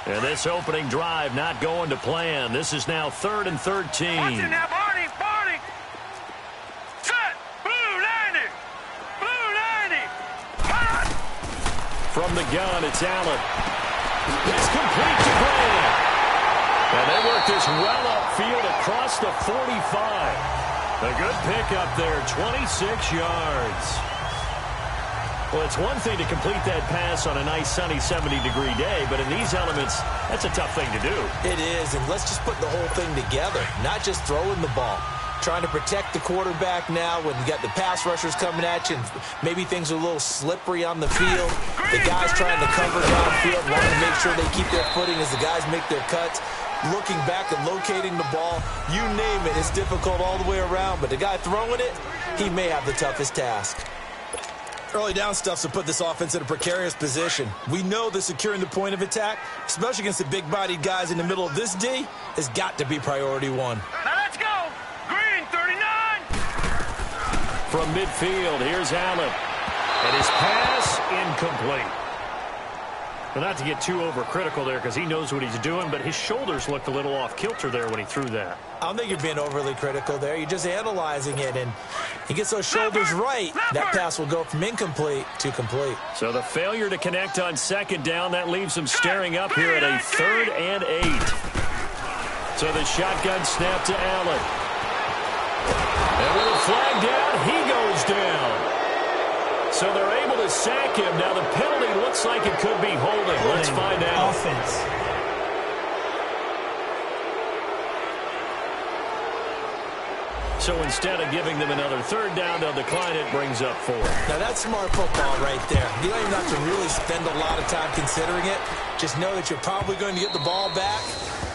And this opening drive not going to plan. This is now 3rd and 13. Watch it now, Barney. Set. Blue 90. From the gun, it's Allen. It's complete to Grant. And they work this well upfield across the 45. A good pickup there, 26 yards. Well, it's one thing to complete that pass on a nice sunny 70-degree day, but in these elements, that's a tough thing to do. It is, and let's just put the whole thing together, not just throwing the ball. Trying to protect the quarterback now when you got the pass rushers coming at you, and maybe things are a little slippery on the field. The guys trying to cover downfield, wanting to make sure they keep their footing as the guys make their cuts. Looking back and locating the ball, you name it, it's difficult all the way around, but the guy throwing it, he may have the toughest task. Early down stuff's to put this offense in a precarious position. We know that securing the point of attack, especially against the big-bodied guys in the middle of this D, has got to be priority one. Now let's go. Green, 39. From midfield, here's Allen. And his pass incomplete. Well, not to get too overcritical there because he knows what he's doing, but his shoulders looked a little off kilter there when he threw that. I don't think you're being overly critical there. You're just analyzing it, and he gets those shoulders right. That pass will go from incomplete to complete. So the failure to connect on 2nd down, that leaves him staring up here at a 3rd and 8. So the shotgun snap to Allen. And with a flag down, he goes down. So they're able to sack him. Now the penalty looks like it could be holding. Let's find out. Offense. So instead of giving them another 3rd down, they'll decline it, brings up 4. Now that's smart football right there. You don't even have to really spend a lot of time considering it. Just know that you're probably going to get the ball back.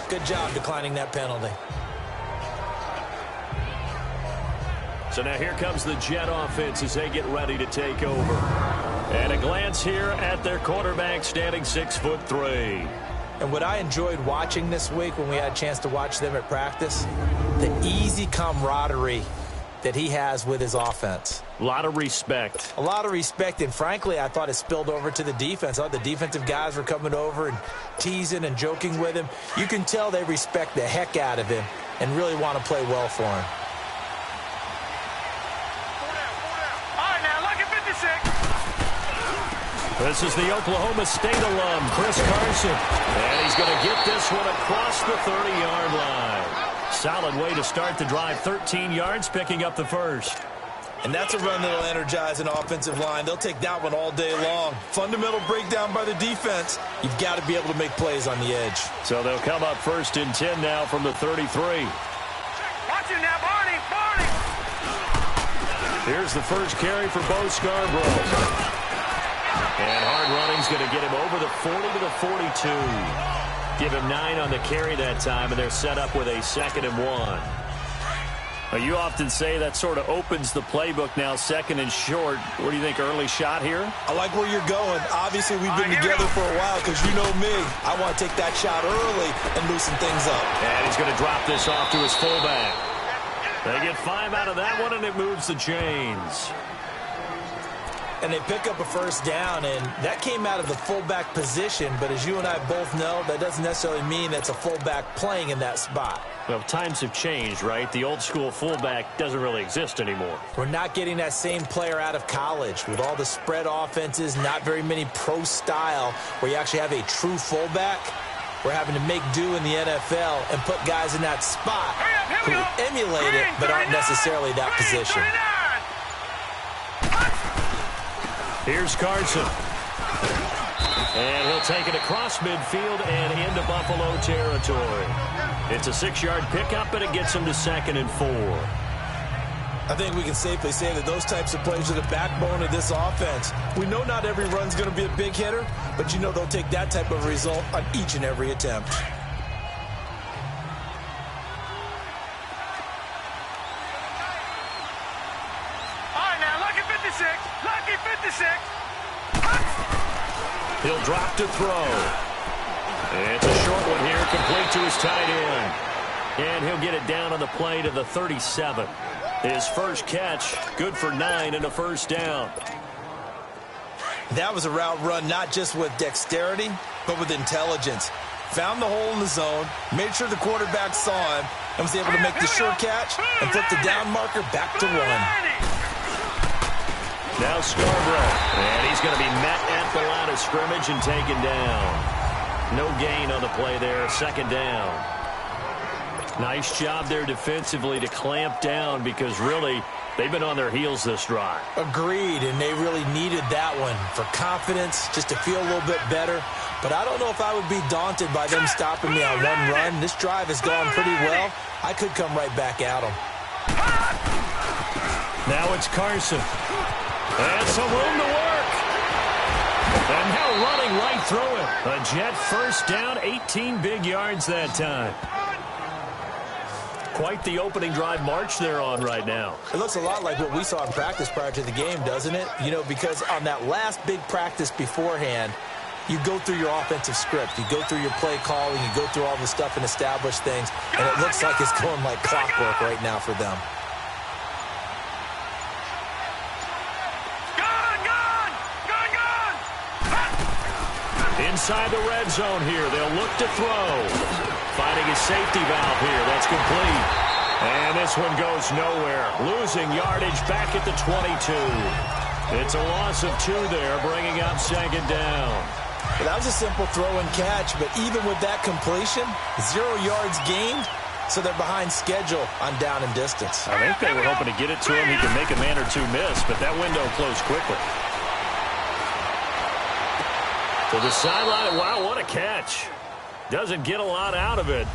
Good job declining that penalty. So now here comes the Jet offense as they get ready to take over. And a glance here at their quarterback standing 6'3". And what I enjoyed watching this week when we had a chance to watch them at practice, the easy camaraderie that he has with his offense. A lot of respect. A lot of respect, and frankly, I thought it spilled over to the defense. I thought the defensive guys were coming over and teasing and joking with him. You can tell they respect the heck out of him and really want to play well for him. This is the Oklahoma State alum, Chris Carson. And he's going to get this one across the 30-yard line. Solid way to start the drive, 13 yards, picking up the 1st. And that's a run that'll energize an offensive line. They'll take that one all day long. Fundamental breakdown by the defense. You've got to be able to make plays on the edge. So they'll come up 1st and 10 now from the 33. Watch it now, Barney. Here's the first carry for Bo Scarborough. And hard running's going to get him over the 40 to the 42. Give him 9 on the carry that time, and they're set up with a 2nd and 1. Now, you often say that sort of opens the playbook now, 2nd and short. What do you think, early shot here? I like where you're going. Obviously, we've been together for a while because you know me. I want to take that shot early and loosen things up. And he's going to drop this off to his fullback. They get 5 out of that one, and it moves the chains. And they pick up a 1st down, and that came out of the fullback position. But as you and I both know, that doesn't necessarily mean that's a fullback playing in that spot. Well, times have changed, right? The old school fullback doesn't really exist anymore. We're not getting that same player out of college with all the spread offenses, not very many pro style where you actually have a true fullback. We're having to make do in the NFL and put guys in that spot who emulate it but aren't necessarily that position. Here's Carson. And he'll take it across midfield and into Buffalo territory. It's a 6-yard pickup, and it gets him to 2nd and 4. I think we can safely say that those types of plays are the backbone of this offense. We know not every run's going to be a big hitter, but you know they'll take that type of result on each and every attempt. He'll drop to throw. It's a short one here, complete to his tight end. And he'll get it down on the play to the 37. His first catch, good for 9 and a 1st down. That was a route run not just with dexterity, but with intelligence. found the hole in the zone, made sure the quarterback saw him, and was able to make the sure catch and flip the down marker back to 1. Now Scarborough, and he's going to be met at the line of scrimmage and taken down. No gain on the play there, second down. Nice job there defensively to clamp down because really they've been on their heels this drive. Agreed, and they really needed that one for confidence, just to feel a little bit better. But I don't know if I would be daunted by them stopping me on one run. This drive has gone pretty well. I could come right back at them. Now it's Carson. And some room to work. And now running right through it. A Jet first down, 18 big yards that time. Quite the opening drive march they're on right now. It looks a lot like what we saw in practice prior to the game, doesn't it? You know, because on that last big practice beforehand, you go through your offensive script. You go through your play calling. You go through all the stuff and establish things. And it looks like it's going like clockwork right now for them. Inside the red zone here. They'll look to throw. Finding his safety valve here. That's complete. And this one goes nowhere. Losing yardage back at the 22. It's a loss of 2 there, bringing up second down. Well, that was a simple throw and catch, but even with that completion, 0 yards gained, so they're behind schedule on down and distance. I think they were hoping to get it to him. He could make a man or two miss, but that window closed quickly. To the sideline, wow, what a catch. Doesn't get a lot out of it,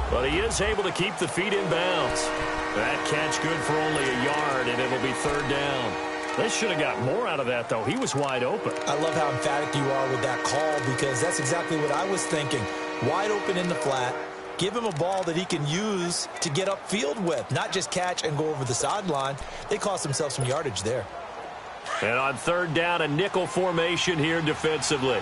but he is able to keep the feet in bounds. That catch good for only a yard, and it'll be third down. They should have got more out of that, though. He was wide open. I love how emphatic you are with that call because that's exactly what I was thinking. Wide open in the flat. Give him a ball that he can use to get upfield with, not just catch and go over the sideline. They cost themselves some yardage there. And on third down, a nickel formation here defensively.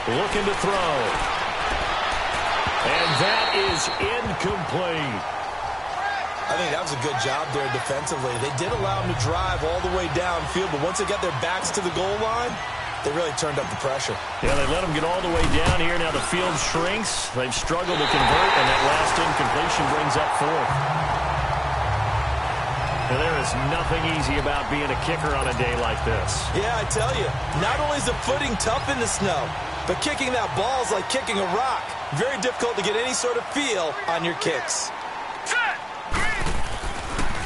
Looking to throw. And that is incomplete. I think that was a good job there defensively. They did allow him to drive all the way downfield, but once they got their backs to the goal line, they really turned up the pressure. Yeah, they let him get all the way down here. Now the field shrinks. They've struggled to convert, and that last incompletion brings up 4th. And there is nothing easy about being a kicker on a day like this. Yeah, I tell you, not only is the footing tough in the snow, but kicking that ball is like kicking a rock. Very difficult to get any sort of feel on your kicks.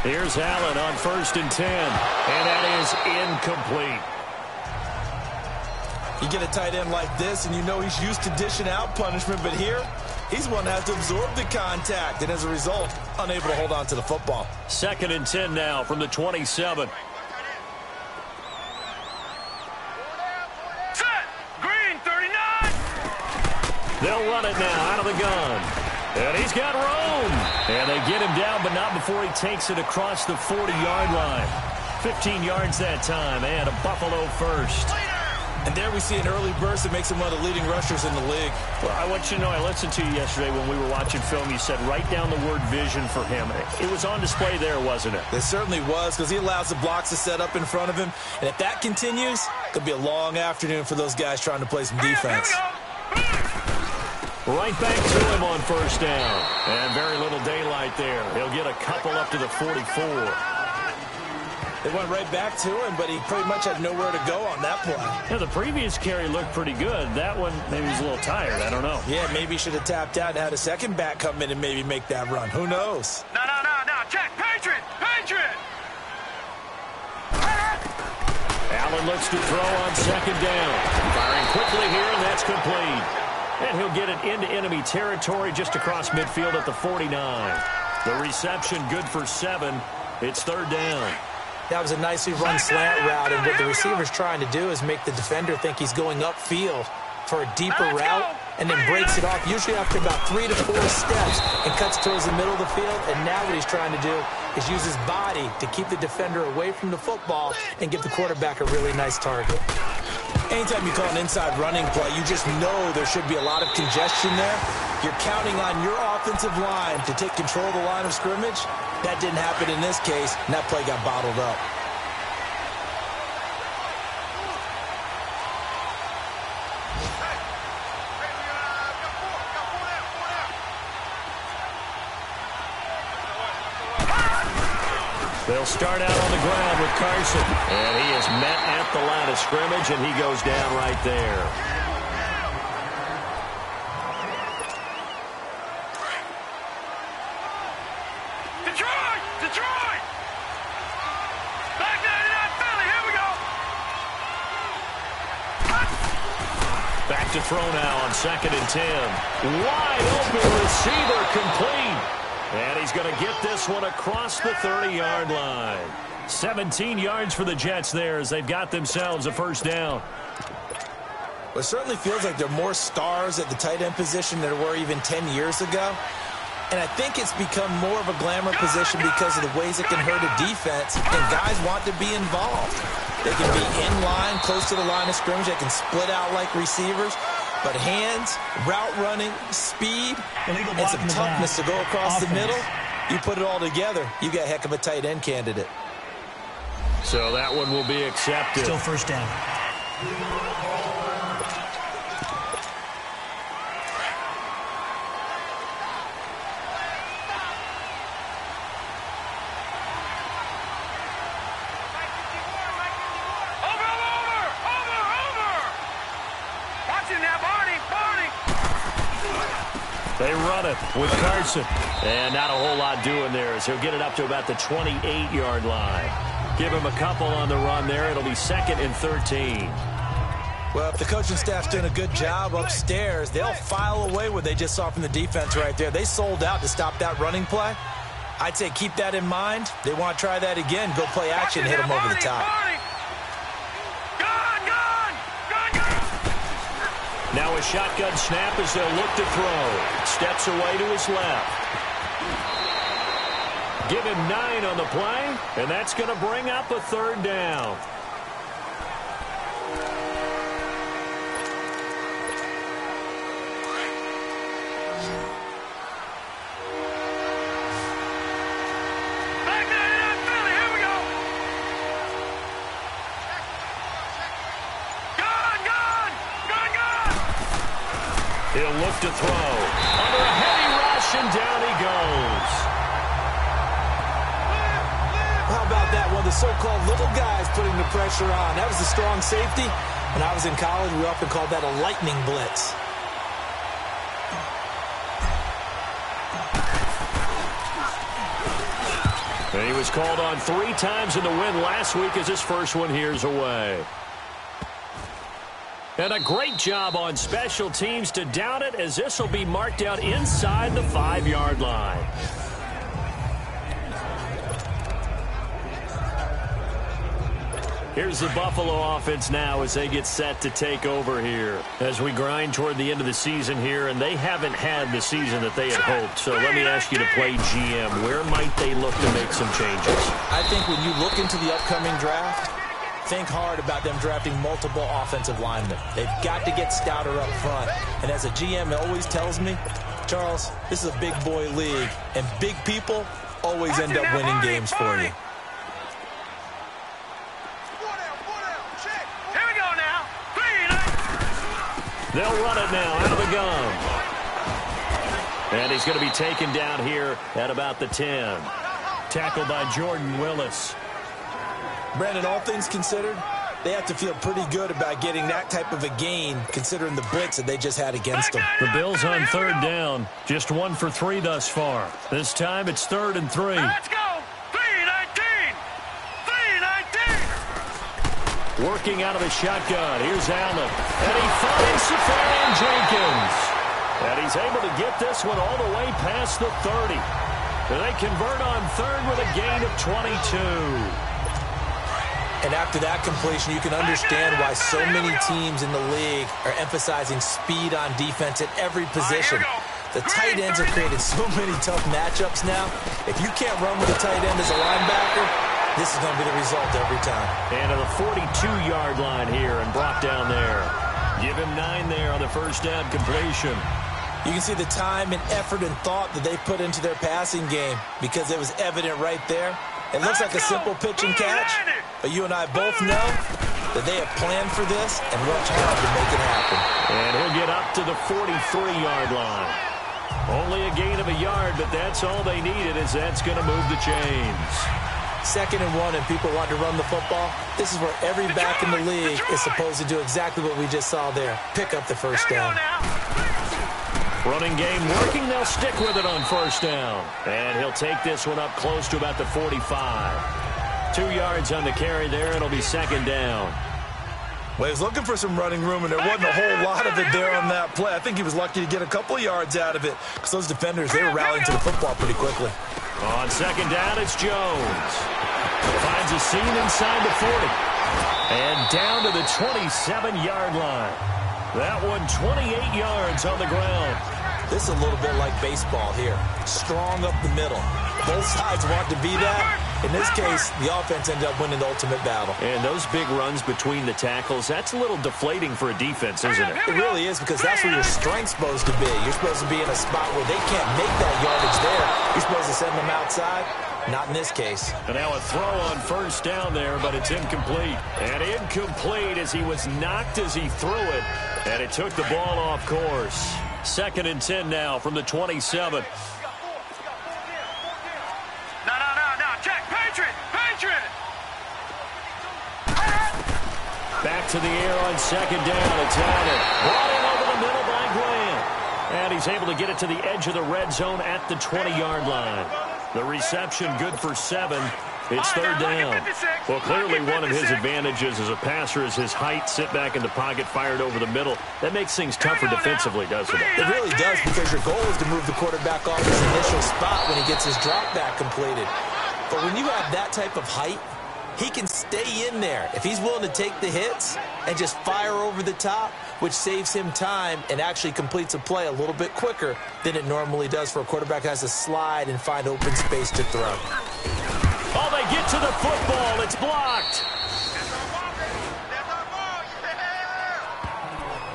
Here's Allen on 1st and 10, and that is incomplete. You get a tight end like this, and you know he's used to dishing out punishment, but here, he's one that has to absorb the contact, and as a result, unable to hold on to the football. 2nd and 10 now from the 27. They'll run it now out of the gun. And he's got room. And they get him down, but not before he takes it across the 40-yard line. 15 yards that time, and a Buffalo first. And there we see an early burst that makes him one of the leading rushers in the league. Well, I want you to know, I listened to you yesterday when we were watching film. You said write down the word vision for him. It was on display there, wasn't it? It certainly was, because he allows the blocks to set up in front of him. And if that continues, it'll be a long afternoon for those guys trying to play some defense. Right back to him on 1st down. And very little daylight there. He'll get a couple up to the 44. They went right back to him, but he pretty much had nowhere to go on that play. Yeah, the previous carry looked pretty good. That one, maybe he's a little tired. I don't know. Yeah, maybe he should have tapped out and had a second back come in and maybe make that run. Who knows? No. Check. Patriot. Allen looks to throw on 2nd down. Firing quickly here, and that's complete. And he'll get it into enemy territory just across midfield at the 49. The reception good for 7. It's 3rd down. That was a nicely run slant route, and what the receiver's trying to do is make the defender think he's going upfield for a deeper route, and then breaks it off, usually after about 3 to 4 steps, and cuts towards the middle of the field. And now what he's trying to do is use his body to keep the defender away from the football and give the quarterback a really nice target. Anytime you call an inside running play, you just know there should be a lot of congestion there. You're counting on your offensive line to take control of the line of scrimmage. That didn't happen in this case, and that play got bottled up. They'll start out on the ground with Carson. And he is met at the line of scrimmage, and he goes down right there. Detroit! Detroit! Back 99 Philly, here we go! Back to throw now on 2nd and 10. Wide open receiver complete. And he's going to get this one across the 30-yard line. 17 yards for the Jets there as they've got themselves a first down. Well, it certainly feels like there are more stars at the tight end position than there were even 10 years ago. And I think it's become more of a glamour position because of the ways it can hurt a defense, and guys want to be involved. They can be in line, close to the line of scrimmage. They can split out like receivers. But hands, route running, speed, and some toughness to go across the middle, you put it all together, you got a heck of a tight end candidate. So that one will be accepted. Still first down. They run it with Carson. And not a whole lot doing there as he'll get it up to about the 28-yard line. Give him a couple on the run there. It'll be 2nd and 13. Well, if the coaching staff's doing a good job upstairs, they'll file away what they just saw from the defense right there. They sold out to stop that running play. I'd say keep that in mind. They want to try that again. Go play action, hit them over the top. Now a shotgun snap as they'll look to throw. Steps away to his left. Give him 9 on the play, and that's going to bring up a 3rd down. He'll look to throw. Under a heavy rush, and down he goes. How about that? One of the so-called little guys putting the pressure on. That was a strong safety. When I was in college, we often called that a lightning blitz. And he was called on 3 times in the win last week as his first one here's away. And a great job on special teams to down it as this will be marked out inside the 5-yard line. Here's the Buffalo offense now as they get set to take over here. As we grind toward the end of the season here, and they haven't had the season that they had hoped. So let me ask you to play GM. Where might they look to make some changes? I think when you look into the upcoming draft, think hard about them drafting multiple offensive linemen. They've got to get stouter up front. And as a GM always tells me, Charles, this is a big boy league, and big people always end up winning games for you. Here we go now. They'll run it now out of the gun. And he's going to be taken down here at about the 10. Tackled by Jordan Willis. Brandon, all things considered, they have to feel pretty good about getting that type of a gain, considering the blitz that they just had against them. The Bills on 3rd down. Just 1 for 3 thus far. This time it's 3rd and 3. Let's go. 3-19. 3-19. Working out of the shotgun. Here's Allen. And he finds Safarian Jenkins. And he's able to get this one all the way past the 30. And they convert on 3rd with a gain of 22. And after that completion, you can understand why so many teams in the league are emphasizing speed on defense at every position. The tight ends have created so many tough matchups now. If you can't run with a tight end as a linebacker, this is going to be the result every time. And to the 42-yard line here and brought down there. Give him 9 there on the first down completion. You can see the time and effort and thought that they put into their passing game because it was evident right there. It looks like a simple pitch and catch, but you and I both know that they have planned for this and worked hard to make it happen. And he'll get up to the 43-yard line. Only a gain of a yard, but that's all they needed, as that's going to move the chains. 2nd and 1, and people want to run the football. This is where every back in the league is supposed to do exactly what we just saw there. Pick up the first down. Running game working. They'll stick with it on first down. And he'll take this one up close to about the 45. 2 yards on the carry there. It'll be 2nd down. Well, he was looking for some running room, and there wasn't a whole lot of it there on that play. I think he was lucky to get a couple of yards out of it because those defenders, they were rallying to the football pretty quickly. On 2nd down, it's Jones. Finds a seam inside the 40. And down to the 27-yard line. That one 28 yards on the ground. This is a little bit like baseball here. Strong up the middle. Both sides want to be that. In this case, the offense ended up winning the ultimate battle. And those big runs between the tackles, that's a little deflating for a defense, isn't it? It really is, because that's where your strength's supposed to be. You're supposed to be in a spot where they can't make that yardage there. You're supposed to send them outside. Not in this case. And now a throw on first down there, but it's incomplete. And incomplete as he was knocked as he threw it. And it took the ball off course. 2nd and 10 now from the 27. Back to the air on 2nd down. It's Allen. Brought in over the middle by Graham. And he's able to get it to the edge of the red zone at the 20-yard line. The reception good for 7. It's 3rd down. Well, clearly one of his advantages as a passer is his height. Sit back in the pocket, fired over the middle. That makes things tougher defensively, doesn't it? It really does, because your goal is to move the quarterback off his initial spot when he gets his drop back completed. But when you have that type of height, he can stay in there if he's willing to take the hits and just fire over the top, which saves him time and actually completes a play a little bit quicker than it normally does for a quarterback who has to slide and find open space to throw. Oh, they get to the football. It's blocked.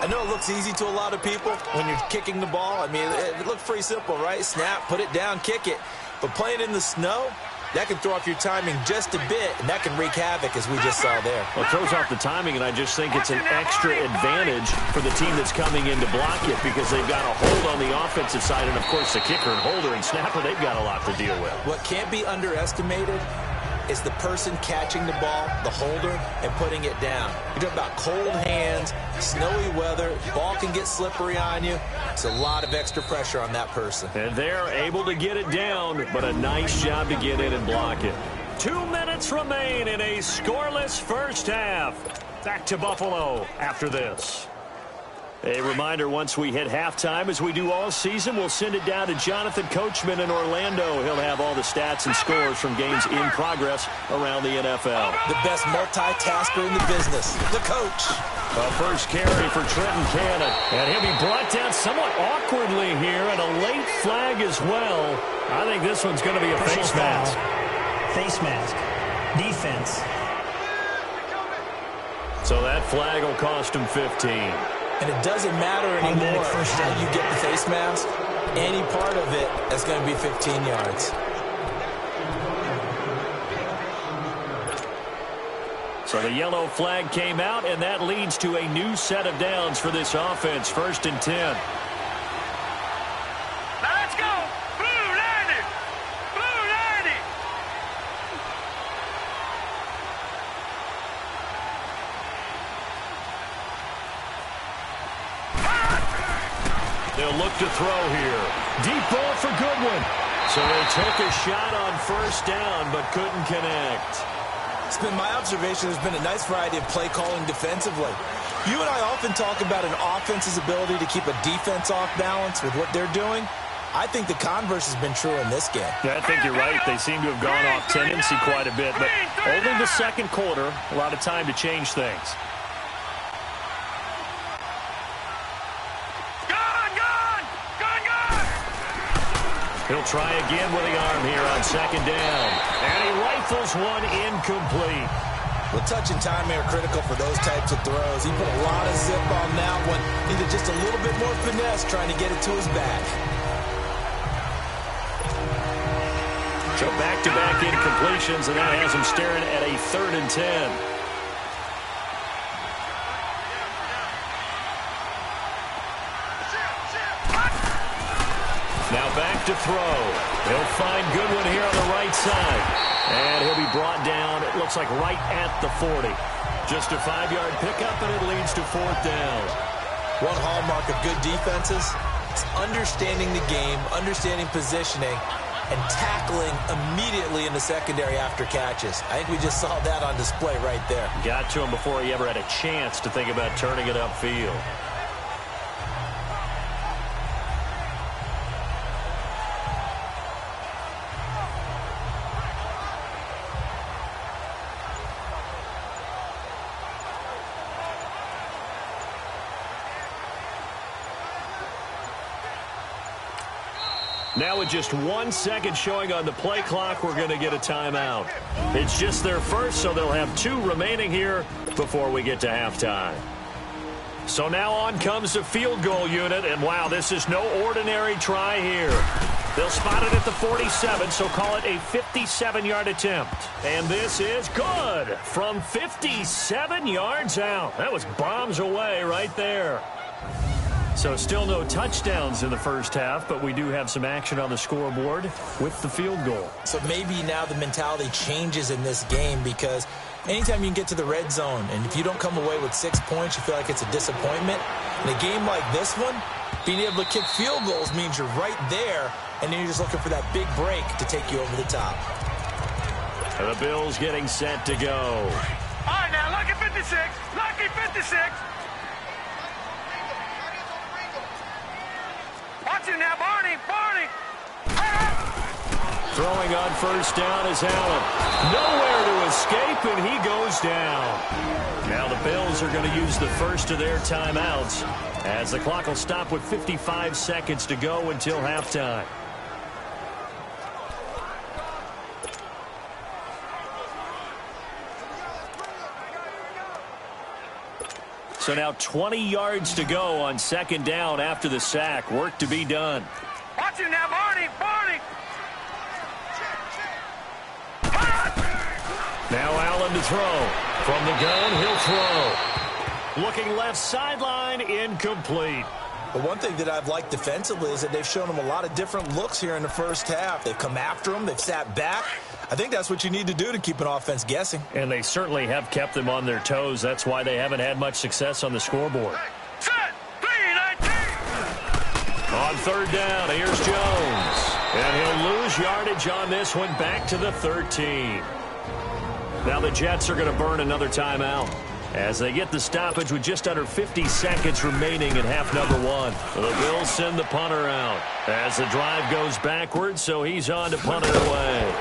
I know it looks easy to a lot of people when you're kicking the ball. I mean, it looks pretty simple, right? Snap, put it down, kick it. But playing in the snow, that can throw off your timing just a bit, and that can wreak havoc, as we just saw there. Well, it throws off the timing, and I just think it's an extra advantage for the team that's coming in to block it, because they've got a hold on the offensive side, and, of course, the kicker and holder and snapper, they've got a lot to deal with. What can't be underestimated is the person catching the ball, the holder, and putting it down. You're talking about cold hands, snowy weather, ball can get slippery on you. It's a lot of extra pressure on that person. And they're able to get it down, but a nice job to get in and block it. 2 minutes remain in a scoreless first half. Back to Buffalo after this. A reminder, once we hit halftime, as we do all season, we'll send it down to Jonathan Coachman in Orlando. He'll have all the stats and scores from games in progress around the NFL. The best multitasker in the business, the coach. A first carry for Trenton Cannon. And he'll be brought down somewhat awkwardly here, and a late flag as well. I think this one's going to be a face mask. Face mask. Defense. So that flag will cost him 15. And it doesn't matter anymore how you get the face mask. Any part of it, that's going to be 15 yards. So the yellow flag came out, and that leads to a new set of downs for this offense. 1st and 10. Let's go! Blue 90! Blue 90! They'll look to throw here. Deep ball for Goodwin. So they took a shot on first down, but couldn't connect. It's been my observation there's been a nice variety of play calling defensively. You and I often talk about an offense's ability to keep a defense off balance with what they're doing. I think the converse has been true in this game. Yeah, I think you're right. They seem to have gone off tendency quite a bit, but only the second quarter, a lot of time to change things. He'll try again with the arm here on 2nd down. And he rifles one incomplete. Well, touch and timing are critical for those types of throws. He put a lot of zip on that one. Needed just a little bit more finesse trying to get it to his back. So back-to-back incompletions, and that has him staring at a 3rd and 10. Now back to throw. He'll find Goodwin here on the right side. And he'll be brought down, it looks like right at the 40. Just a 5-yard pickup, and it leads to 4th down. One hallmark of good defenses is understanding the game, understanding positioning, and tackling immediately in the secondary after catches. I think we just saw that on display right there. Got to him before he ever had a chance to think about turning it upfield. Now with just 1 second showing on the play clock, we're going to get a timeout. It's just their first, so they'll have 2 remaining here before we get to halftime. So now on comes the field goal unit, and wow, this is no ordinary try here. They'll spot it at the 47, so call it a 57-yard attempt. And this is good from 57 yards out. That was bombs away right there. So still no touchdowns in the first half, but we do have some action on the scoreboard with the field goal. So maybe now the mentality changes in this game, because anytime you can get to the red zone, and if you don't come away with 6 points, you feel like it's a disappointment. In a game like this one, being able to kick field goals means you're right there, and then you're just looking for that big break to take you over the top. And the Bills getting set to go. All right, now, lucky 56. Lucky 56. Watch him now, Barney. Barney. Throwing on first down is Allen. Nowhere to escape, and he goes down. Now the Bills are going to use the first of their timeouts, as the clock will stop with 55 seconds to go until halftime. So now 20 yards to go on second down after the sack. Work to be done. Watch him now, Barney. Barney. Now Allen to throw. From the gun, he'll throw. Looking left sideline, incomplete. But one thing that I've liked defensively is that they've shown them a lot of different looks here in the first half. They've come after them. They've sat back. I think that's what you need to do to keep an offense guessing. And they certainly have kept them on their toes. That's why they haven't had much success on the scoreboard. Set. 3-19. On third down, here's Jones. And he'll lose yardage on this one, back to the 13. Now the Jets are going to burn another timeout as they get the stoppage with just under 50 seconds remaining in half number 1. The Bills send the punter out as the drive goes backwards, so he's on to punt it away.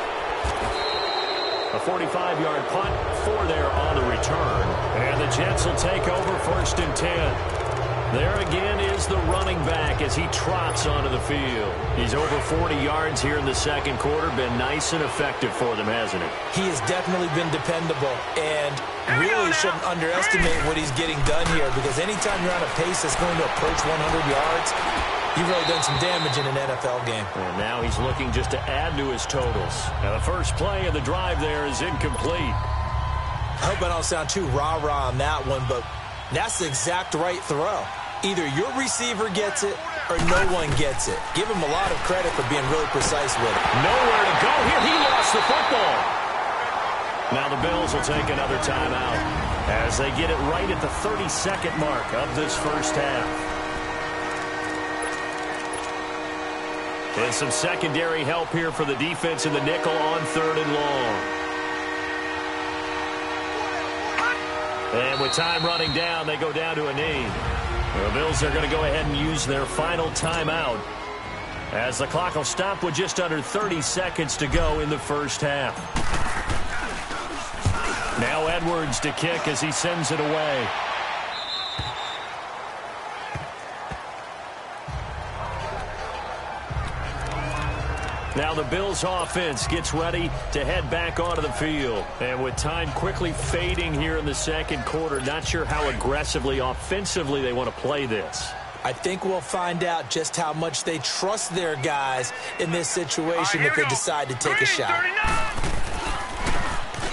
A 45-yard punt, 4 there on the return. And the Jets will take over first and 10. There again is the running back as he trots onto the field. He's over 40 yards here in the second quarter. Been nice and effective for them, hasn't he? He has definitely been dependable, and really shouldn't underestimate what he's getting done here, because anytime you're on a pace that's going to approach 100 yards, you've really done some damage in an NFL game. And now he's looking just to add to his totals. Now the first play of the drive there is incomplete. I hope I don't sound too rah-rah on that one, but that's the exact right throw. Either your receiver gets it or no one gets it. Give him a lot of credit for being really precise with it. Nowhere to go here. He lost the football. Now the Bills will take another timeout as they get it right at the 30-second mark of this first half. And some secondary help here for the defense in the nickel on third and long. And with time running down, they go down to a knee. The Bills are going to go ahead and use their final timeout as the clock will stop with just under 30 seconds to go in the first half. Now Edwards to kick as he sends it away. Now the Bills offense gets ready to head back onto the field. And with time quickly fading here in the second quarter, not sure how aggressively, offensively they want to play this. I think we'll find out just how much they trust their guys in this situation if they decide to take a shot.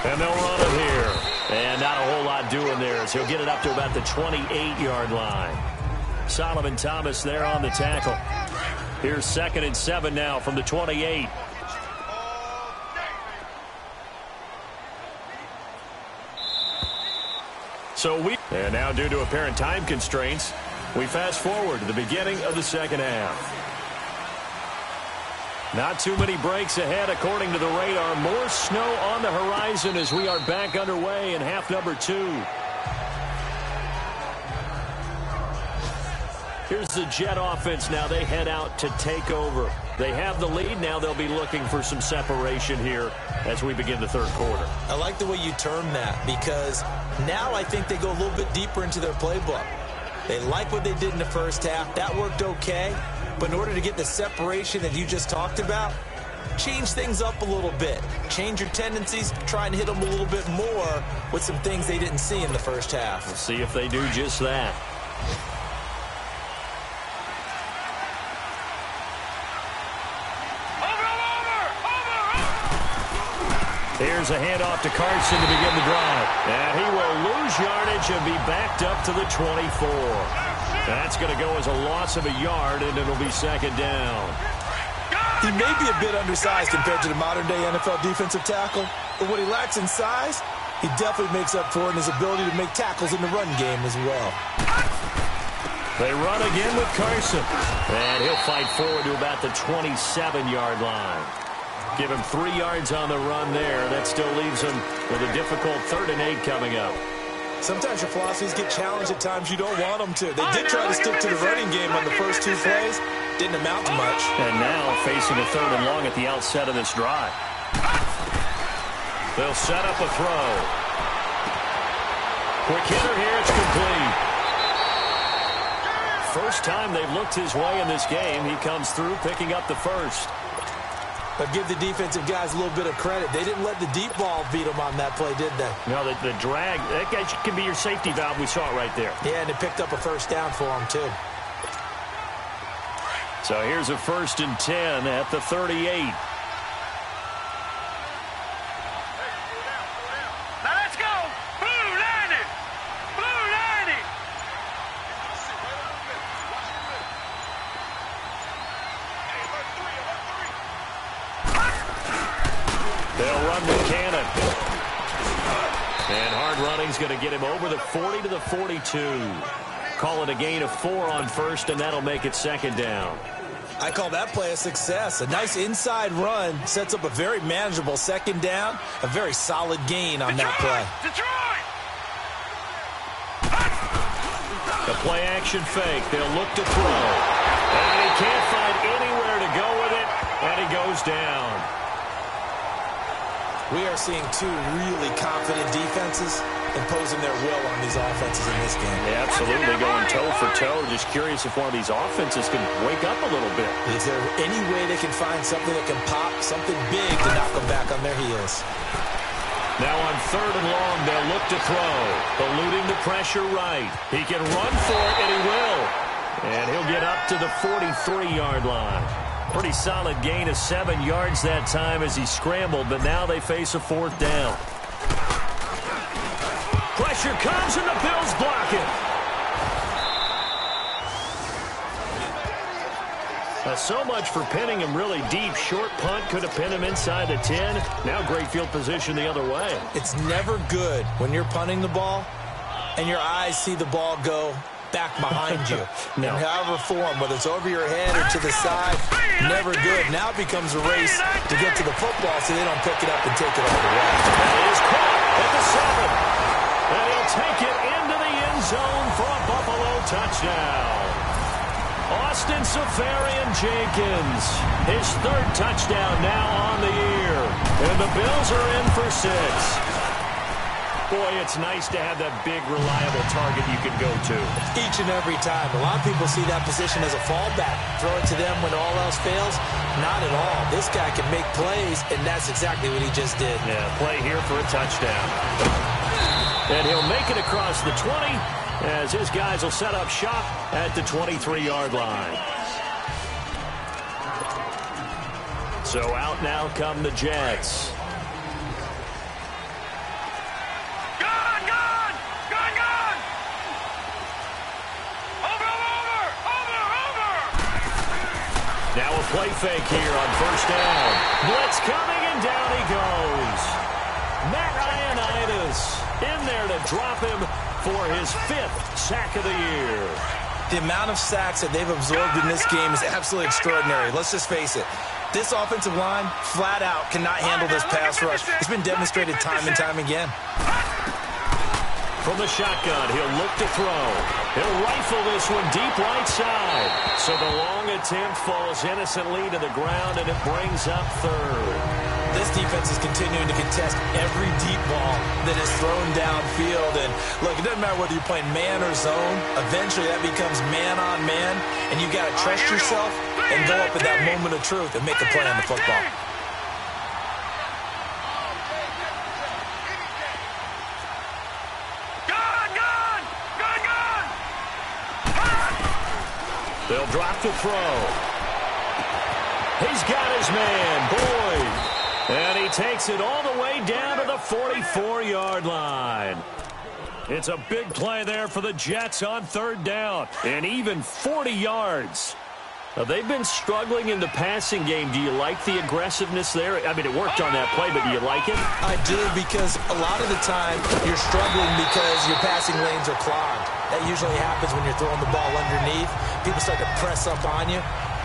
And they'll run it here. And not a whole lot doing there as he'll get it up to about the 28-yard line. Solomon Thomas there on the tackle. Here's 2nd and 7 now from the 28. And now, due to apparent time constraints, we fast forward to the beginning of the second half. Not too many breaks ahead according to the radar. More snow on the horizon as we are back underway in half number 2. Here's the Jet offense now. They head out to take over. They have the lead. Now they'll be looking for some separation here as we begin the third quarter. I like the way you term that, because now I think they go a little bit deeper into their playbook. They like what they did in the first half. That worked okay. But in order to get the separation that you just talked about, change things up a little bit. Change your tendencies, try and hit them a little bit more with some things they didn't see in the first half. We'll see if they do just that. Here's a handoff to Carson to begin the drive. And he will lose yardage and be backed up to the 24. That's going to go as a loss of a yard, and it'll be 2nd down. He may be a bit undersized compared to the modern-day NFL defensive tackle, but what he lacks in size, he definitely makes up for in his ability to make tackles in the run game as well. They run again with Carson. And he'll fight forward to about the 27-yard line. Give him 3 yards on the run there. That still leaves him with a difficult 3rd and 8 coming up. Sometimes your philosophies get challenged at times you don't want them to. They did try to stick to the running game on the first 2 plays. Didn't amount to much. And now facing a 3rd and long at the outset of this drive. They'll set up a throw. Quick hitter here. It's complete. First time they've looked his way in this game. He comes through picking up the first. But give the defensive guys a little bit of credit. They didn't let the deep ball beat them on that play, did they? No, the drag, that guy can be your safety valve. We saw it right there. Yeah, and they picked up a first down for him, too. So here's a 1st and 10 at the 38. Now let's go. Blue 90. Blue 90. They'll run with Cannon. And hard running's going to get him over the 40 to the 42. Call it a gain of 4 on 1st, and that'll make it 2nd down. I call that play a success. A nice inside run sets up a very manageable 2nd down. A very solid gain on that play. Detroit! The play action fake. They'll look to throw. And he can't find anywhere to go with it, and he goes down. We are seeing 2 really confident defenses imposing their will on these offenses in this game. Yeah, absolutely, going toe for toe. Just curious if one of these offenses can wake up a little bit. Is there any way they can find something that can pop, something big to knock them back on their heels? Now on 3rd and long, they'll look to throw. Eluding the pressure right. He can run for it, and he will. And he'll get up to the 43-yard line. Pretty solid gain of 7 yards that time as he scrambled, but now they face a 4th down. Pressure comes, and the Bills block it. So much for pinning him really deep. Short punt could have pinned him inside the 10. Now great field position the other way. It's never good when you're punting the ball and your eyes see the ball go back behind you. No. In however form, whether it's over your head or to the side, never good. Now it becomes a race to get to the football so they don't pick it up and take it all the way. That is caught at the 7. And he'll take it into the end zone for a Buffalo touchdown. Austin Seferian-Jenkins, his 3rd touchdown now on the year. And the Bills are in for 6. Boy, it's nice to have that big, reliable target you can go to. Each and every time. A lot of people see that position as a fallback. Throw it to them when all else fails. Not at all. This guy can make plays, and that's exactly what he just did. Yeah, play here for a touchdown. And he'll make it across the 20 as his guys will set up shop at the 23-yard line. So out now come the Jets. Now a play fake here on first down. Blitz coming, and down he goes. Matt Ioannidis in there to drop him for his 5th sack of the year. The amount of sacks that they've absorbed in this game is absolutely extraordinary. Let's just face it. This offensive line, flat out, cannot handle this pass rush. It's been demonstrated time and time again. From the shotgun, he'll look to throw. He'll rifle this one deep right side. So the long attempt falls innocently to the ground, and it brings up 3rd. This defense is continuing to contest every deep ball that is thrown downfield. And look, it doesn't matter whether you're playing man or zone. Eventually, that becomes man on man, and you got to trust yourself and go up at that moment of truth and make a play on the football. They'll drop to throw. He's got his man, Boyd. And he takes it all the way down to the 44-yard line. It's a big play there for the Jets on 3rd down. And even 40 yards. Now, they've been struggling in the passing game. Do you like the aggressiveness there? I mean, it worked on that play, but do you like it? I do, because a lot of the time you're struggling because your passing lanes are clogged. That usually happens when you're throwing the ball underneath. People start to press up on you,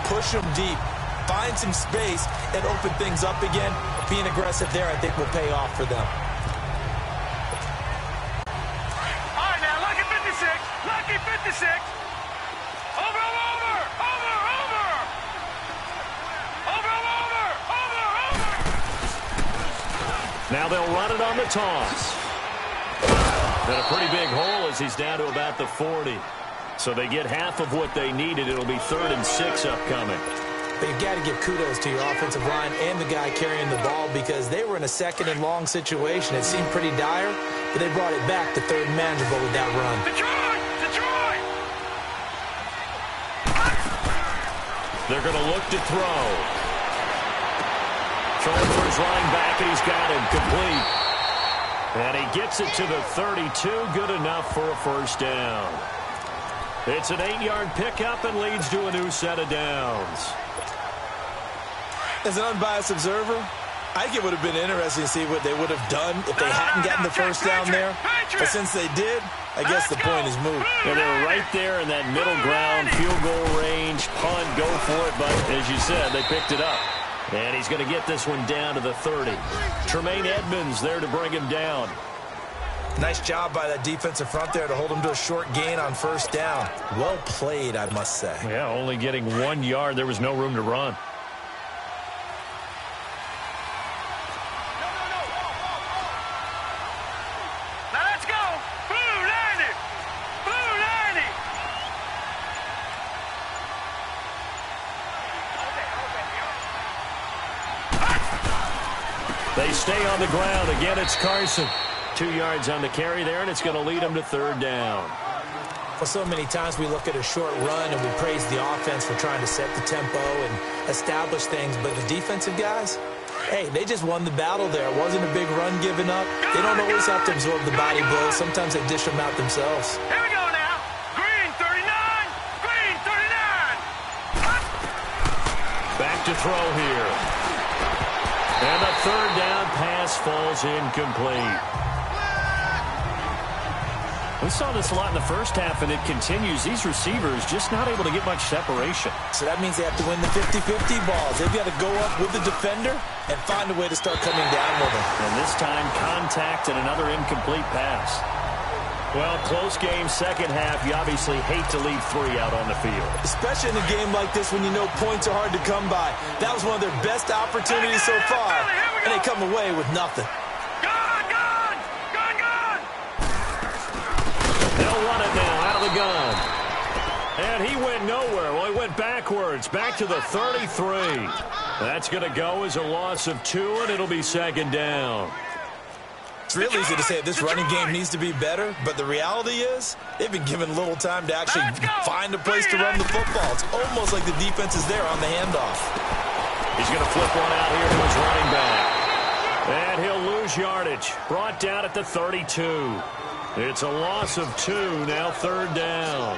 push them deep, find some space, and open things up again. Being aggressive there, I think, will pay off for them. All right, now, lucky 56. Lucky 56. Over. Now they'll run it on the toss. Got a pretty big hole as he's down to about the 40. So they get half of what they needed. It'll be 3rd and 6 upcoming. But you've got to give kudos to your offensive line and the guy carrying the ball, because they were in a 2nd and long situation. It seemed pretty dire, but they brought it back to 3rd and manageable with that run. Detroit! They're going to look to throw. Throwing for his running back, and he's got him complete. And he gets it to the 32. Good enough for a 1st down. It's an 8-yard pickup and leads to a new set of downs. As an unbiased observer, I think it would have been interesting to see what they would have done if they hadn't gotten the 1st down there. But since they did, I guess the point is moot. Yeah, they were right there in that middle ground, field goal range, punt, go for it. But as you said, they picked it up. And he's going to get this one down to the 30. Tremaine Edmonds there to bring him down. Nice job by that defensive front there to hold him to a short gain on 1st down. Well played, I must say. Yeah, only getting 1 yard. There was no room to run. Now let's go. Blue 90. Blue 90. They stay on the ground. Again, it's Carson. 2 yards on the carry there, and it's going to lead them to 3rd down. Well, so many times we look at a short run and we praise the offense for trying to set the tempo and establish things, but the defensive guys, hey, they just won the battle there. It wasn't a big run given up. They don't always have to absorb the body blows. Sometimes they dish them out themselves. Here we go now. Green 39. Green 39. Back to throw here. And the 3rd down pass falls incomplete. We saw this a lot in the first half, and it continues. These receivers just not able to get much separation. So that means they have to win the 50-50 balls. They've got to go up with the defender and find a way to start coming down with him. And this time, contact and another incomplete pass. Well, close game, second half. You obviously hate to leave 3 out on the field. Especially in a game like this when you know points are hard to come by. That was one of their best opportunities so far, and they come away with nothing. They'll run it now out of the gun. And he went nowhere. Well, he went backwards, back to the 33. That's going to go as a loss of 2, and it'll be 2nd down. It's real easy to say this running game needs to be better, but the reality is they've been given little time to actually find a place to run the football. It's almost like the defense is there on the handoff. He's going to flip one out here to his running back. And he'll lose yardage. Brought down at the 32. It's a loss of 2, now 3rd down.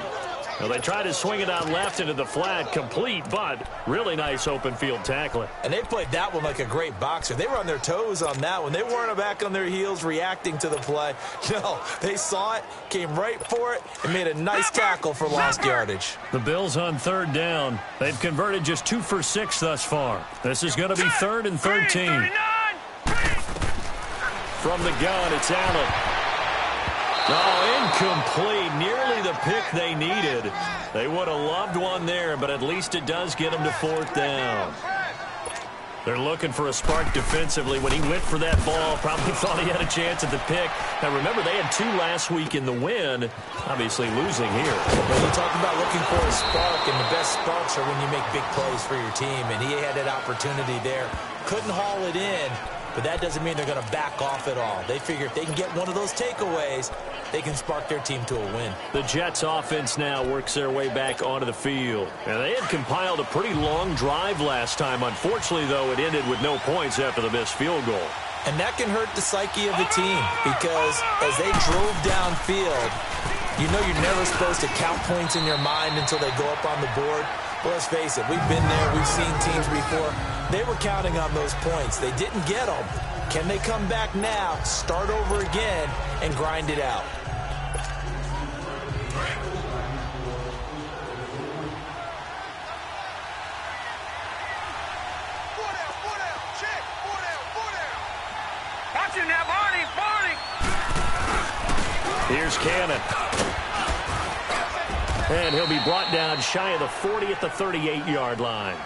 Well, they tried to swing it out left into the flat, complete, but really nice open field tackling. And they played that one like a great boxer. They were on their toes on that one. They weren't back on their heels reacting to the play. No, they saw it, came right for it, and made a nice tackle for lost yardage. The Bills on 3rd down. They've converted just 2 for 6 thus far. This is going to be 3rd and 13. From the gun, it's Allen. Oh, incomplete. Nearly the pick they needed. They would have loved one there, but at least it does get them to 4th down. They're looking for a spark defensively. When he went for that ball, probably thought he had a chance at the pick. Now, remember, they had 2 last week in the win, obviously losing here. Well, you talk about looking for a spark, and the best sparks are when you make big plays for your team, and he had that opportunity there. Couldn't haul it in, but that doesn't mean they're going to back off at all. They figure if they can get one of those takeaways, they can spark their team to a win. The Jets offense now works their way back onto the field. And they had compiled a pretty long drive last time. Unfortunately, though, it ended with no points after the missed field goal. And that can hurt the psyche of the team because as they drove downfield, you know you're never supposed to count points in your mind until they go up on the board. Well, let's face it, we've been there, we've seen teams before. They were counting on those points. They didn't get them. Can they come back now, start over again, and grind it out? Watch him now, Barney. Here's Cannon. And he'll be brought down shy of the 40 at the 38-yard line.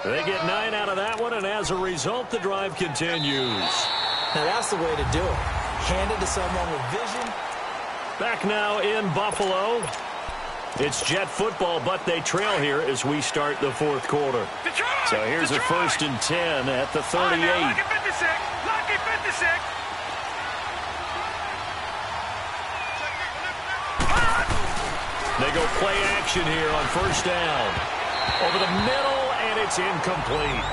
They get 9 out of that one, and as a result, the drive continues. Now, that's the way to do it. Hand it to someone with vision. Back now in Buffalo. It's Jet football, but they trail here as we start the 4th quarter. Detroit! So here's a 1st and 10 at the 38. Lucky 56. Lucky 56. They go play action here on 1st down. Over the middle, and it's incomplete.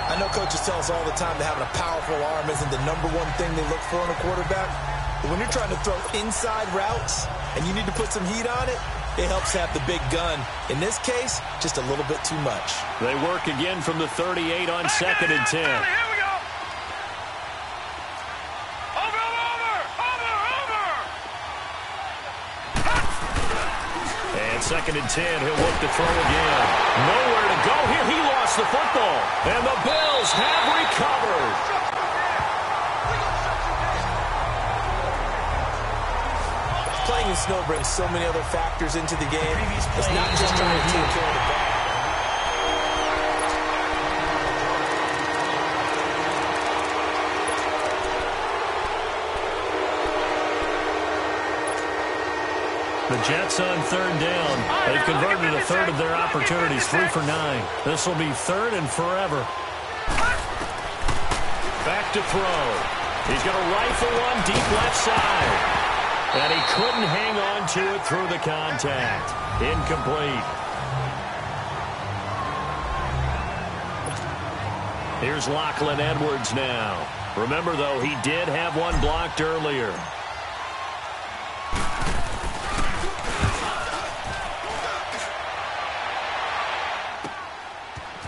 I know coaches tell us all the time that having a powerful arm isn't the #1 thing they look for in a quarterback. But when you're trying to throw inside routes and you need to put some heat on it, it helps have the big gun. In this case, just a little bit too much. They work again from the 38 on 2nd and 10. Here we go. Over. And 2nd and 10, he'll look to throw again. Nowhere to go here. He lost the football. And the Bills have recovered. Playing in snow brings so many other factors into the game. It's not just trying to take care of the ball. The Jets on 3rd down. They've converted a third of their opportunities, 3 for 9. This will be 3rd and forever. Back to throw. He's going to rifle one deep left side. And he couldn't hang on to it through the contact. Incomplete. Here's Lachlan Edwards now. Remember, though, he did have one blocked earlier.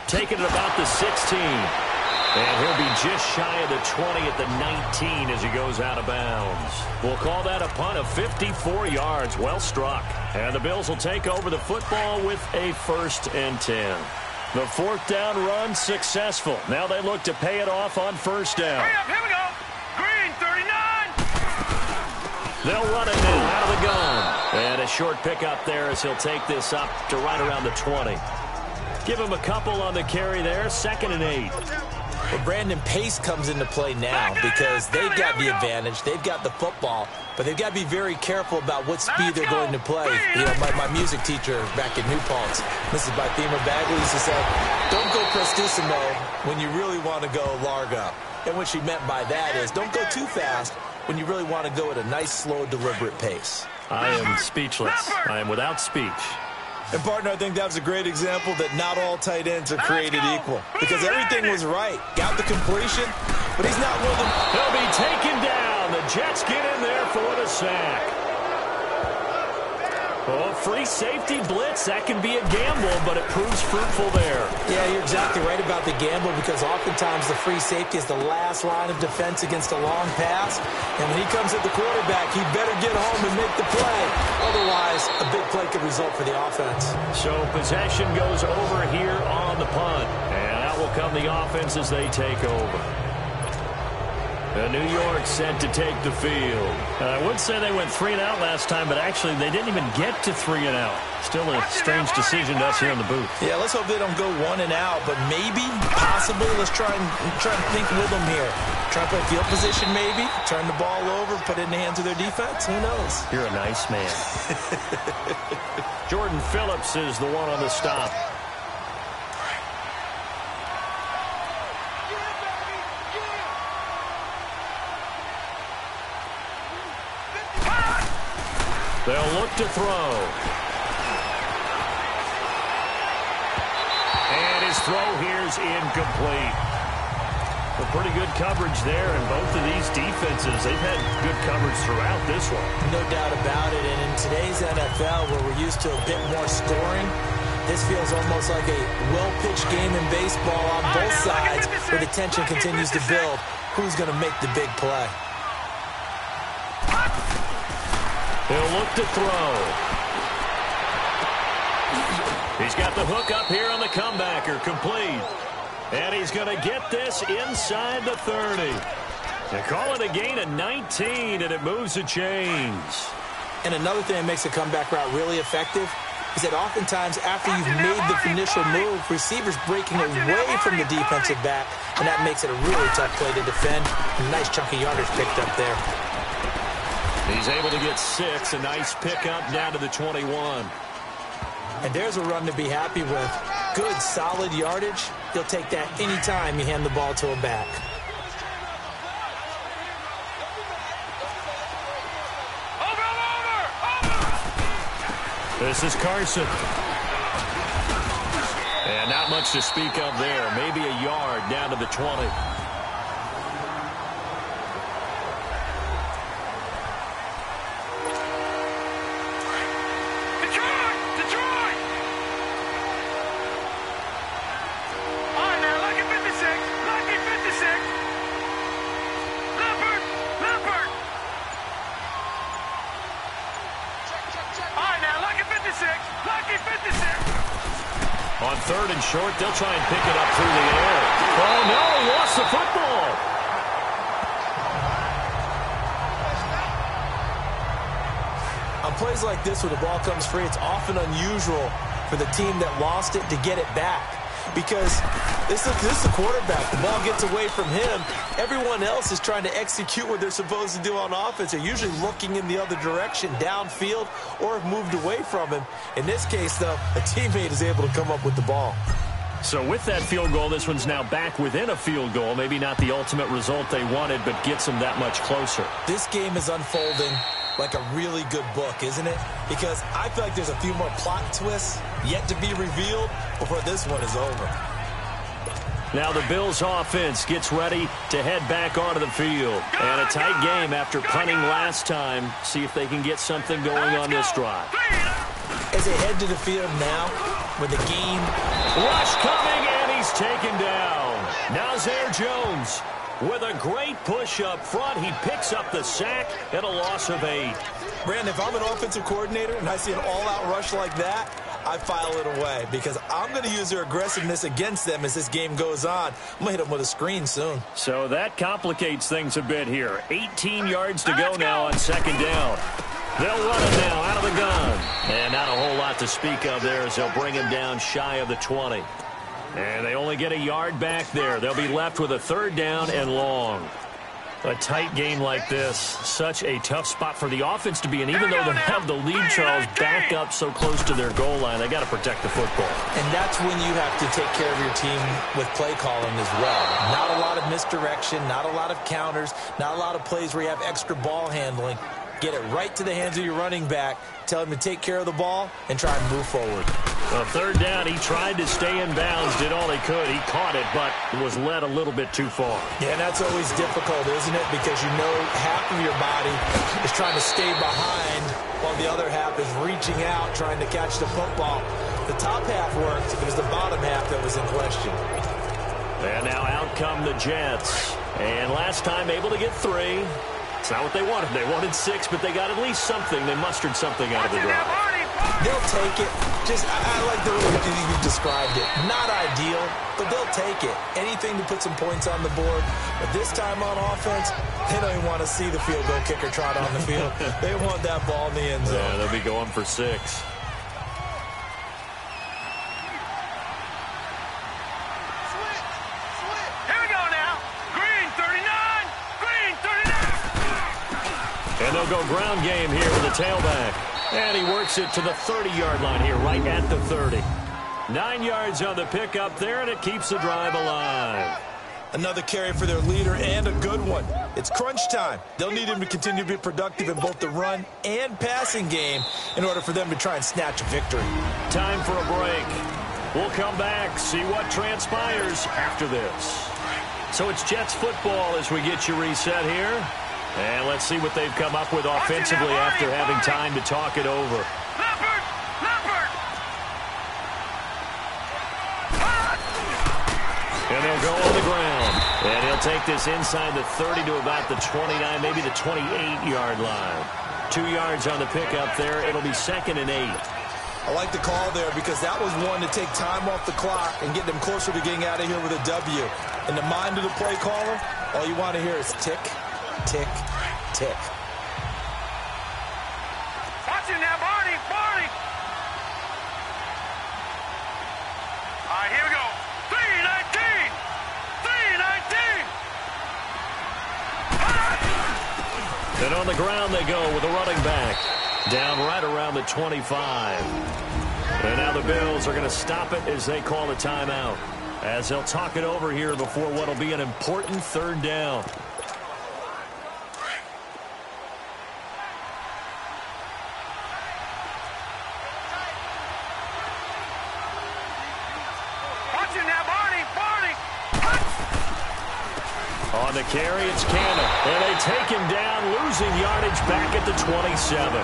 Taking it about the 16. And he'll be just shy of the 20 at the 19 as he goes out of bounds. We'll call that a punt of 54 yards. Well struck. And the Bills will take over the football with a 1st and 10. The 4th down run successful. Now they look to pay it off on 1st down. Hurry up, here we go. Green, 39. They'll run it now out of the gun. And a short pickup there as he'll take this up to right around the 20. Give him a couple on the carry there. 2nd and 8. Well, Brandon, pace comes into play now because they've got the advantage. They've got the football, but they've got to be very careful about what speed they're going to play. You know, my music teacher back in New Paltz, Mrs. Bythema Bagley, used to say, don't go prestissimo when you really want to go largo. And what she meant by that is don't go too fast when you really want to go at a nice, slow, deliberate pace. I am speechless. I am without speech. And, partner, I think that was a great example that not all tight ends are created equal. Because everything was right. Got the completion, but he's not one of them. He'll be taken down. The Jets get in there for the sack. Oh, free safety blitz. That can be a gamble, but it proves fruitful there. Yeah, you're exactly right about the gamble because oftentimes the free safety is the last line of defense against a long pass. And when he comes at the quarterback, he better get home and make the play. Otherwise, a big play could result for the offense. So possession goes over here on the punt. And out will come the offense as they take over. New York set to take the field. I would say they went 3-and-out last time, but actually they didn't even get to 3-and-out. Still a strange decision to us here in the booth. Yeah, let's hope they don't go 1-and-out, but maybe, possibly, let's try and think with them here. Try to play field position maybe, turn the ball over, put it in the hands of their defense. Who knows? You're a nice man. Jordan Phillips is the one on the stop. They'll look to throw. And his throw here's incomplete. A pretty good coverage there, and both of these defenses, they've had good coverage throughout this one. No doubt about it, and in today's NFL, where we're used to a bit more scoring, this feels almost like a well-pitched game in baseball on both sides, where the tension continues to build. Who's going to make the big play? He'll look to throw. He's got the hook up here on the comebacker, complete. And he's going to get this inside the 30. They call it a gain of 19, and it moves the chains. And another thing that makes a comeback route really effective is that oftentimes after you've made the initial move, receivers breaking away from the defensive back, and that makes it a really tough play to defend. A nice chunk of yardage picked up there. He's able to get 6, a nice pickup down to the 21. And there's a run to be happy with. Good, solid yardage. He'll take that anytime you hand the ball to him back. This is Carson. And not much to speak of there. Maybe a yard down to the 20. On 3rd and short, they'll try and pick it up through the air. Oh, no, lost the football. On plays like this where the ball comes free, it's often unusual for the team that lost it to get it back. Because this is the quarterback. The ball gets away from him. Everyone else is trying to execute what they're supposed to do on offense. They're usually looking in the other direction, downfield, or have moved away from him. In this case, though, a teammate is able to come up with the ball. So with that field goal, this one's now back within a field goal. Maybe not the ultimate result they wanted, but gets them that much closer. This game is unfolding like a really good book, isn't it? Because I feel like there's a few more plot twists yet to be revealed before this one is over. Now the Bills offense gets ready to head back onto the field. And a tight game after punting last time. See if they can get something going on this drive. As they head to the field now, with the game. Rush coming, and he's taken down. Nazir Jones with a great push up front. He picks up the sack and a loss of 8. Brandon, if I'm an offensive coordinator and I see an all-out rush like that, I file it away because I'm going to use their aggressiveness against them as this game goes on. I'm going to hit them with a screen soon. So that complicates things a bit here. 18 yards to go now on 2nd down. They'll run it now out of the gun. And not a whole lot to speak of there as they'll bring him down shy of the 20. And they only get a yard back there. They'll be left with a 3rd down and long. A tight game like this, such a tough spot for the offense to be in. Even though they have the lead, Charles, back up so close to their goal line, they got to protect the football. And that's when you have to take care of your team with play calling as well. Not a lot of misdirection, not a lot of counters, not a lot of plays where you have extra ball handling. Get it right to the hands of your running back. Tell him to take care of the ball and try and move forward. Well, 3rd down, he tried to stay in bounds, did all he could. He caught it, but was led a little bit too far. Yeah, and that's always difficult, isn't it? Because you know half of your body is trying to stay behind while the other half is reaching out, trying to catch the football. The top half worked. It was the bottom half that was in question. And now out come the Jets. And last time able to get 3. It's not what they wanted. They wanted 6, but they got at least something. They mustered something out of the drive. They'll take it. I like the way you described it. Not ideal, but they'll take it. Anything to put some points on the board. But this time on offense, they don't even want to see the field goal kicker trot on the field. They want that ball in the end zone. Yeah, they'll be going for 6. And they'll go ground game here with the tailback. And he works it to the 30-yard line here, right at the 30. 9 yards on the pickup there, and it keeps the drive alive. Another carry for their leader, and a good one. It's crunch time. They'll need him to continue to be productive in both the run and passing game in order for them to try and snatch a victory. Time for a break. We'll come back, see what transpires after this. So it's Jets football as we get you reset here. And let's see what they've come up with offensively after having time to talk it over. And they'll go on the ground. And he'll take this inside the 30 to about the 29, maybe the 28-yard line. 2 yards on the pickup there. It'll be 2nd and 8. I like the call there because that was one to take time off the clock and get them closer to getting out of here with a W. In the mind of the play caller, all you want to hear is tick, tick, tick. Watch it now, Barney, Barney. All right, here we go. 319. 319. And on the ground they go with a running back. Down right around the 25. And now the Bills are going to stop it as they call a timeout. As they'll talk it over here before what will be an important 3rd down. On the carry, it's Cannon. And they take him down, losing yardage back at the 27.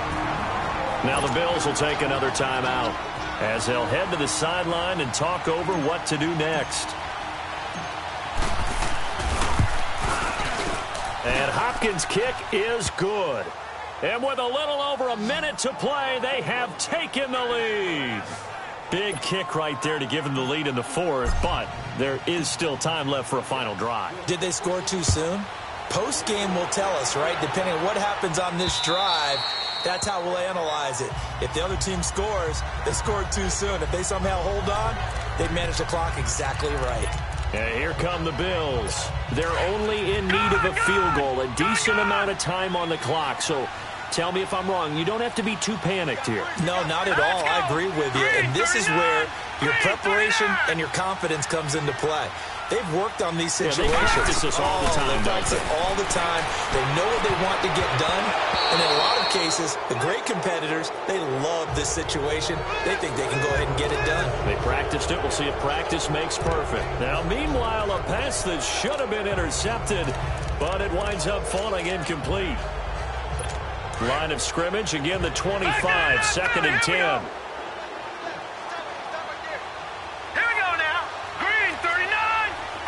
Now the Bills will take another timeout as they'll head to the sideline and talk over what to do next. And Hopkins' kick is good. And with a little over a minute to play, they have taken the lead. Big kick right there to give them the lead in the 4th, but there is still time left for a final drive. Did they score too soon? Post-game will tell us, right? Depending on what happens on this drive, that's how we'll analyze it. If the other team scores, they scored too soon. If they somehow hold on, they manage the clock exactly right. And here come the Bills. They're only in need of a field goal, a decent amount of time on the clock, so tell me if I'm wrong. You don't have to be too panicked here. No, not at all. I agree with you. And this is where your preparation and your confidence comes into play. They've worked on these situations. Yeah, they practice this all the time. They practice it all the time. They know what they want to get done. And in a lot of cases, the great competitors, they love this situation. They think they can go ahead and get it done. They practiced it. We'll see if practice makes perfect. Now, meanwhile, a pass that should have been intercepted, but it winds up falling incomplete. Line of scrimmage, again, the 25, 2nd and 10. Here we go now. Green, 39.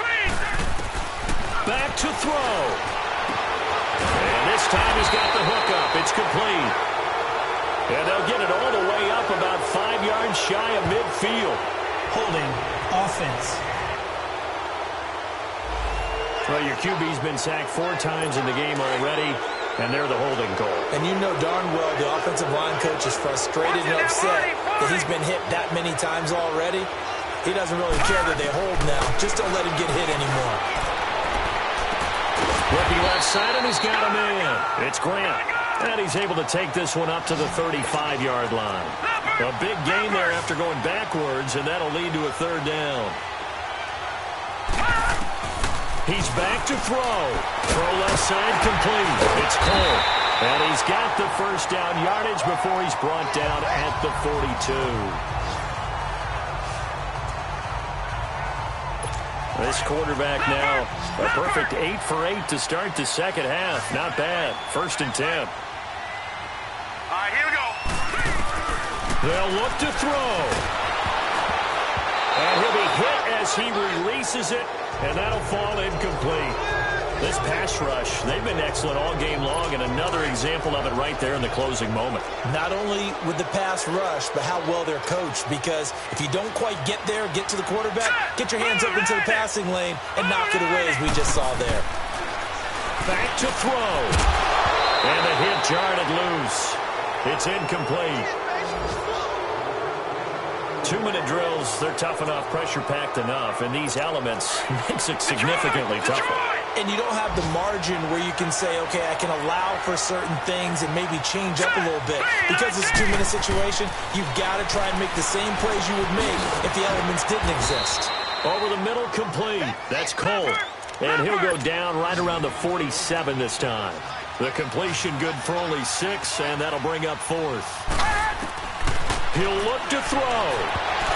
Green. Back to throw. And this time he's got the hook up. It's complete. And they'll get it all the way up about 5 yards shy of midfield. Holding offense. Well, your QB's been sacked 4 times in the game already, and they're the holding call. And you know darn well the offensive line coach is frustrated and upset that he's been hit that many times already. He doesn't really care that they hold now. Just don't let him get hit anymore. Looking left side, and he's got him in. It's Grant. And he's able to take this one up to the 35-yard line. A big gain there after going backwards, and that'll lead to a 3rd down. He's back to throw. Throw left side complete. It's Cole. And he's got the 1st down yardage before he's brought down at the 42. This quarterback now, a perfect 8 for 8 to start the 2nd half. Not bad. 1st and 10. All right, here we go. They'll look to throw. And he'll be hit as he releases it, and that'll fall incomplete. This pass rush, they've been excellent all game long, and another example of it right there in the closing moment. Not only with the pass rush, but how well they're coached, because if you don't quite get there, get to the quarterback, get your hands up into the passing lane and knock it away as we just saw there. Back to throw. And the hit jarred it loose. It's incomplete. 2-minute drills, they're tough enough, pressure-packed enough, and these elements makes it significantly tougher. And you don't have the margin where you can say, okay, I can allow for certain things and maybe change up a little bit. Because it's a 2-minute situation, you've got to try and make the same plays you would make if the elements didn't exist. Over the middle, complete. That's Cole. And he'll go down right around the 47 this time. The completion good for only 6, and that'll bring up 4th. He'll look to throw.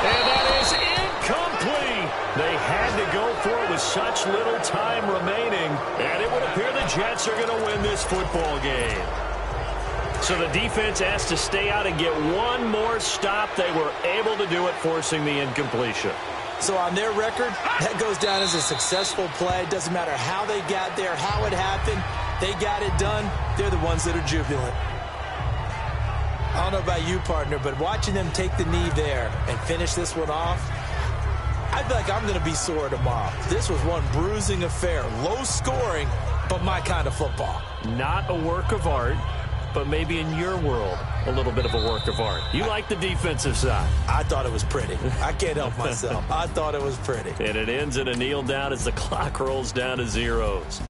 And that is incomplete. They had to go for it with such little time remaining. And it would appear the Jets are going to win this football game. So the defense has to stay out and get one more stop. They were able to do it, forcing the incompletion. So on their record, that goes down as a successful play. Doesn't matter how they got there, how it happened. They got it done. They're the ones that are jubilant. I don't know about you, partner, but watching them take the knee there and finish this one off, I feel like I'm going to be sore tomorrow. This was one bruising affair. Low scoring, but my kind of football. Not a work of art, but maybe in your world, a little bit of a work of art. You like the defensive side. I thought it was pretty. I can't help myself. I thought it was pretty. And it ends in a kneel down as the clock rolls down to zeros.